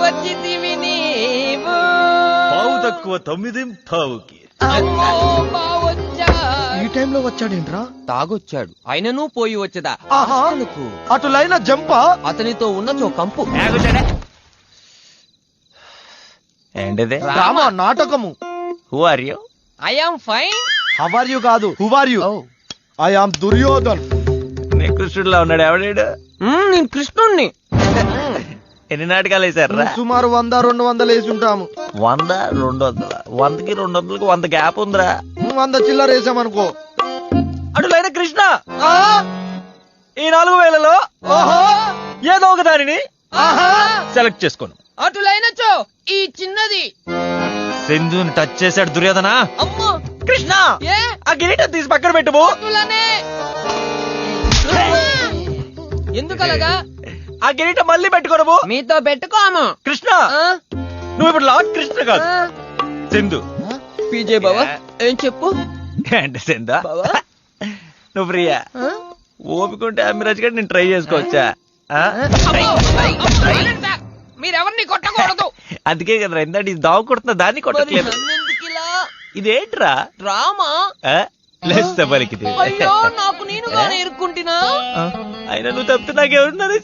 వచ్చితివి నీవు. పావు తక్కువ 9:15కి. ఈ టైంలో వచ్చాడేంట్రా? తాగొచ్చాడు అయినను పోయి వచ్చదా. ఆహా, అటు లైన్ జంపా. అతనితో ఉన్నచో కంపు. ఏంటిది? డ్రామా, నాటకము. Who are you? I am fine. How are you కాదు, who are you? I am Duryodhan. నీ కృష్ణుడిలా ఉన్నాడు ఎవడాడు? నేను కృష్ణుణ్ణి. ఎన్ని నాటకాలు వేసారా? సుమారు 100-200 వేసి ఉంటాము. 100, 200. 100కి 200కి 100 గ్యాప్ ఉందిరా. 100 చిల్లర వేసామనుకో. అటులైన కృష్ణ ఈ 4000లో ఏదో ఒక దానిని సెలెక్ట్ చేసుకోను. అటులైనచో ఈ చిన్నది. సింధుని టచ్ చేశాడు దుర్యోధన. అమ్మో కృష్ణ ఏ ఆ కిరీటం తీసి పక్కన పెట్టుము. అటులనే. ఎందుకలగా? ఆ కిరీటం మళ్ళీ పెట్టుకోనము. మీతో పెట్టుకోము. కృష్ణ నువ్వు ఇప్పుడు లార్డ్ కృష్ణ కాదు, సింధు. పీజే బావా ఏం చెప్పు. అంటే సింధు బావా నువ్వు ప్రియా ఓపికంటే అమ్మిరాజ్ గారు నేను ట్రై చేసుకోవచ్చా? మీరెవరిని కొట్టకూడదు. అందుకే కదా ఇందాక ఇది దావు కొడుతున్నా దాన్ని కొట్టట్లేదు. ఇదేంట్రా డ్రామా? లేస్తా పలికితే అయ్యో నాకు నేనుగానే ఇరుక్కుంటున్నా. అయినా నువ్వు తప్పితే నాకెవరున్నారు?